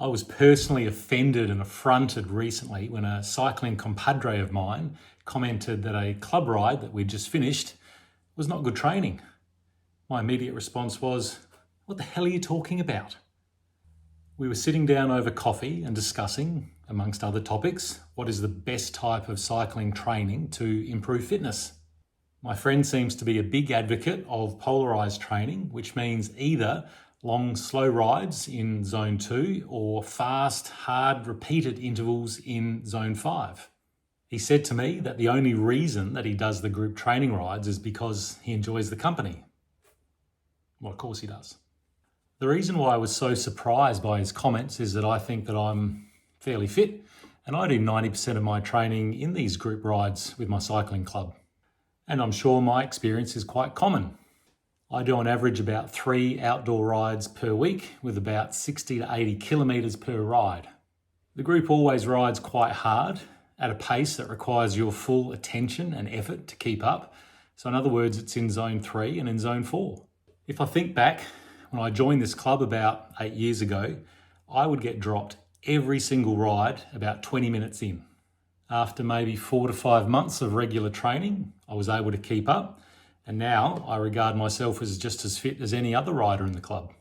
I was personally offended and affronted recently when a cycling compadre of mine commented that a club ride that we'd just finished was not good training. My immediate response was, "What the hell are you talking about?" We were sitting down over coffee and discussing, amongst other topics, what is the best type of cycling training to improve fitness. My friend seems to be a big advocate of polarised training, which means either long, slow rides in zone 2 or fast, hard, repeated intervals in zone 5. He said to me that the only reason that he does the group training rides is because he enjoys the company. Well, of course he does. The reason why I was so surprised by his comments is that I think that I'm fairly fit and I do 90% of my training in these group rides with my cycling club. And I'm sure my experience is quite common. I do on average about 3 outdoor rides per week with about 60 to 80 kilometres per ride. The group always rides quite hard at a pace that requires your full attention and effort to keep up. So in other words, it's in zone 3 and in zone 4. If I think back, when I joined this club about 8 years ago, I would get dropped every single ride about 20 minutes in. After maybe 4 to 5 months of regular training, I was able to keep up. And now I regard myself as just as fit as any other rider in the club.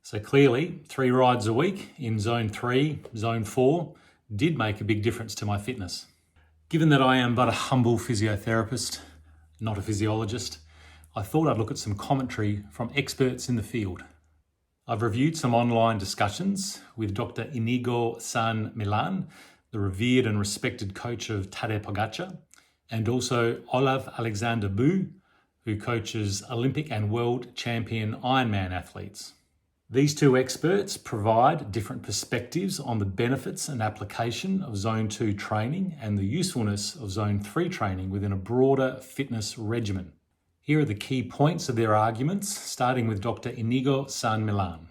So clearly, 3 rides a week in zone 3, zone 4 did make a big difference to my fitness. Given that I am but a humble physiotherapist, not a physiologist, I thought I'd look at some commentary from experts in the field. I've reviewed some online discussions with Dr. Inigo San Millan, the revered and respected coach of Tadej Pogacar, and also Olav Aleksander Bu, who coaches Olympic and world champion Ironman athletes. These 2 experts provide different perspectives on the benefits and application of Zone 2 training and the usefulness of Zone 3 training within a broader fitness regimen. Here are the key points of their arguments, starting with Dr. Inigo San Millan.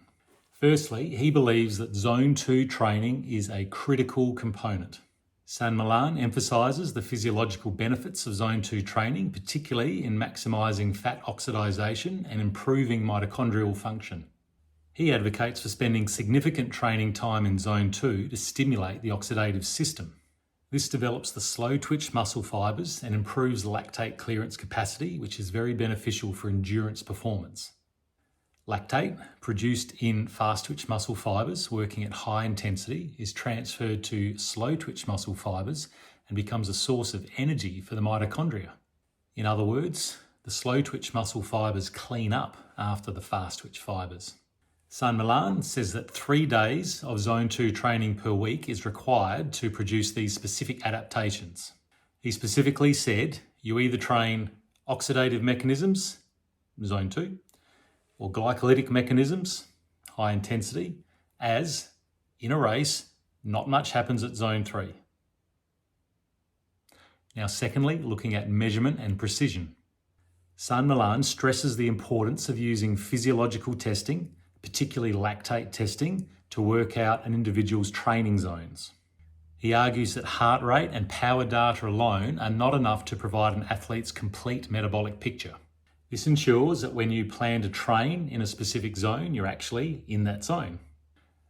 Firstly, he believes that Zone 2 training is a critical component. San Millan emphasises the physiological benefits of Zone 2 training, particularly in maximising fat oxidation and improving mitochondrial function. He advocates for spending significant training time in Zone 2 to stimulate the oxidative system. This develops the slow twitch muscle fibres and improves lactate clearance capacity, which is very beneficial for endurance performance. Lactate, produced in fast twitch muscle fibres working at high intensity, is transferred to slow twitch muscle fibres and becomes a source of energy for the mitochondria. In other words, the slow twitch muscle fibres clean up after the fast twitch fibres. San Millan says that 3 days of Zone 2 training per week is required to produce these specific adaptations. He specifically said you either train oxidative mechanisms, Zone 2, or glycolytic mechanisms, high intensity, as in a race, not much happens at Zone 3. Now, secondly, looking at measurement and precision. San Millan stresses the importance of using physiological testing, particularly lactate testing, to work out an individual's training zones. He argues that heart rate and power data alone are not enough to provide an athlete's complete metabolic picture. This ensures that when you plan to train in a specific zone, you're actually in that zone.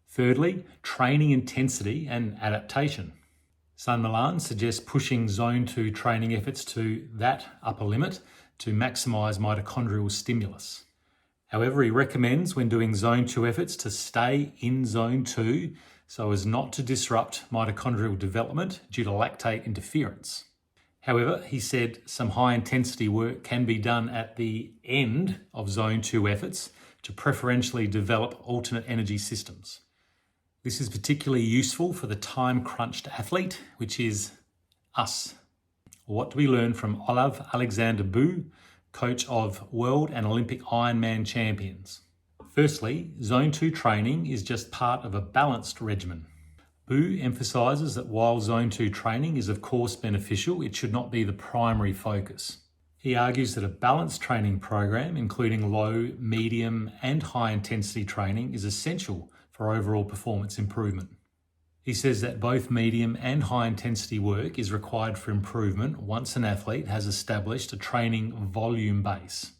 Thirdly, training intensity and adaptation. San Millan suggests pushing Zone 2 training efforts to that upper limit to maximise mitochondrial stimulus. However, he recommends when doing Zone 2 efforts to stay in Zone 2 so as not to disrupt mitochondrial development due to lactate interference. However, he said some high-intensity work can be done at the end of Zone 2 efforts to preferentially develop alternate energy systems. This is particularly useful for the time-crunched athlete, which is us. What do we learn from Olav Aleksander Bu, coach of world and Olympic Ironman champions? Firstly, Zone 2 training is just part of a balanced regimen. Bu emphasises that while Zone 2 training is of course beneficial, it should not be the primary focus. He argues that a balanced training program, including low, medium and high intensity training, is essential for overall performance improvement. He says that both medium and high intensity work is required for improvement once an athlete has established a training volume base.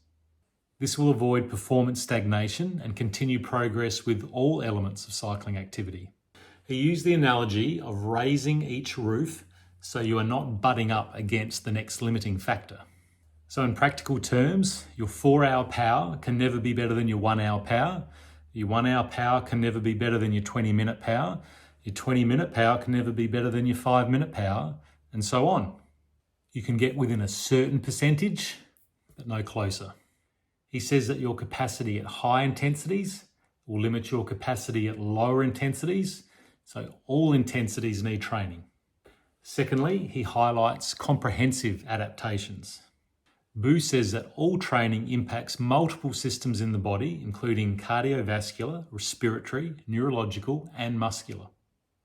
This will avoid performance stagnation and continue progress with all elements of cycling activity. He used the analogy of raising each roof so you are not butting up against the next limiting factor. So in practical terms, your 4-hour power can never be better than your 1-hour power. Your 1-hour power can never be better than your 20-minute power. Your 20-minute power can never be better than your 5-minute power, and so on. You can get within a certain percentage, but no closer. He says that your capacity at high intensities will limit your capacity at lower intensities, so all intensities need training. Secondly, he highlights comprehensive adaptations. Bu says that all training impacts multiple systems in the body, including cardiovascular, respiratory, neurological, and muscular.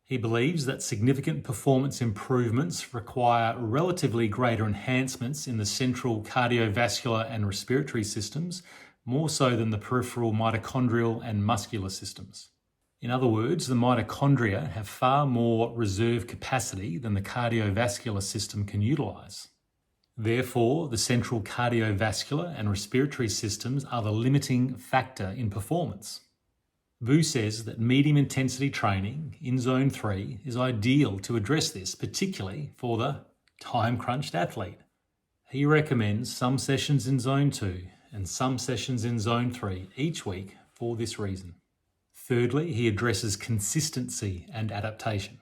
He believes that significant performance improvements require relatively greater enhancements in the central cardiovascular and respiratory systems, more so than the peripheral mitochondrial and muscular systems. In other words, the mitochondria have far more reserve capacity than the cardiovascular system can utilise. Therefore, the central cardiovascular and respiratory systems are the limiting factor in performance. Bu says that medium intensity training in Zone 3 is ideal to address this, particularly for the time-crunched athlete. He recommends some sessions in Zone 2 and some sessions in Zone 3 each week for this reason. Thirdly, he addresses consistency and adaptation.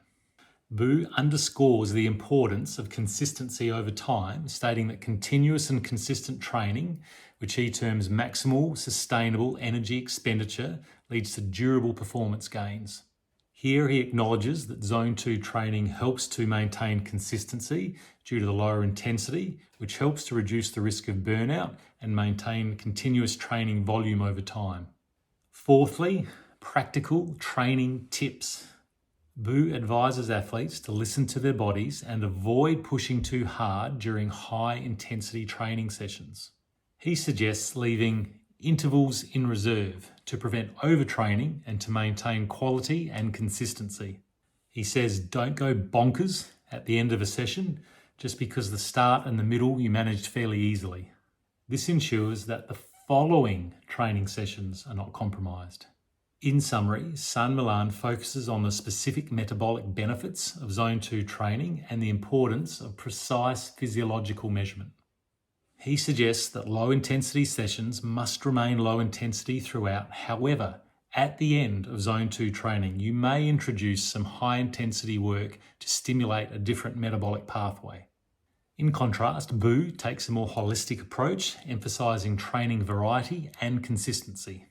Bu underscores the importance of consistency over time, stating that continuous and consistent training, which he terms maximal sustainable energy expenditure, leads to durable performance gains. Here he acknowledges that Zone 2 training helps to maintain consistency due to the lower intensity, which helps to reduce the risk of burnout and maintain continuous training volume over time. Fourthly, practical training tips. Bu advises athletes to listen to their bodies and avoid pushing too hard during high-intensity training sessions. He suggests leaving intervals in reserve to prevent overtraining and to maintain quality and consistency. He says don't go bonkers at the end of a session just because the start and the middle you managed fairly easily. This ensures that the following training sessions are not compromised. In summary, San Millan focuses on the specific metabolic benefits of Zone 2 training and the importance of precise physiological measurement. He suggests that low-intensity sessions must remain low-intensity throughout. However, at the end of Zone 2 training, you may introduce some high-intensity work to stimulate a different metabolic pathway. In contrast, Bu takes a more holistic approach, emphasising training variety and consistency.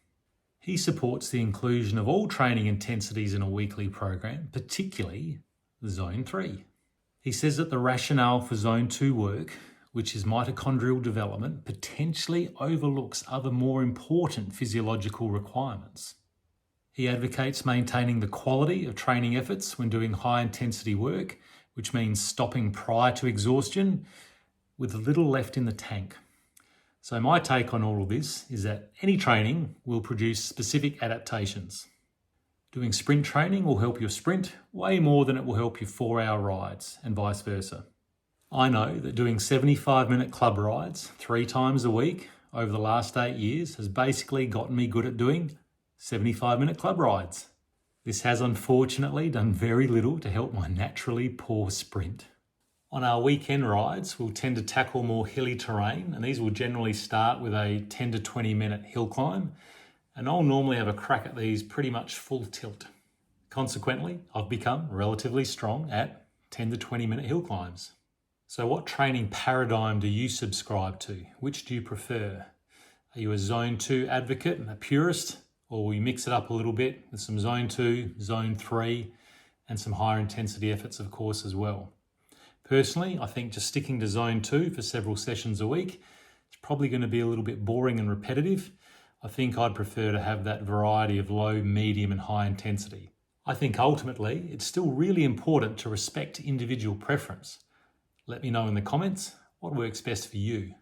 He supports the inclusion of all training intensities in a weekly program, particularly Zone 3. He says that the rationale for Zone 2 work, which is mitochondrial development, potentially overlooks other more important physiological requirements. He advocates maintaining the quality of training efforts when doing high-intensity work, which means stopping prior to exhaustion with little left in the tank. So my take on all of this is that any training will produce specific adaptations. Doing sprint training will help your sprint way more than it will help your 4-hour rides, and vice versa. I know that doing 75-minute club rides 3 times a week over the last 8 years has basically gotten me good at doing 75-minute club rides. This has unfortunately done very little to help my naturally poor sprint. On our weekend rides, we'll tend to tackle more hilly terrain, and these will generally start with a 10 to 20 minute hill climb, and I'll normally have a crack at these pretty much full tilt. Consequently, I've become relatively strong at 10 to 20 minute hill climbs. So what training paradigm do you subscribe to? Which do you prefer? Are you a Zone 2 advocate and a purist, or will you mix it up a little bit with some Zone 2, Zone 3, and some higher intensity efforts, of course, as well? Personally, I think just sticking to Zone 2 for several sessions a week is probably going to be a little bit boring and repetitive. I think I'd prefer to have that variety of low, medium and high intensity. I think ultimately it's still really important to respect individual preference. Let me know in the comments what works best for you.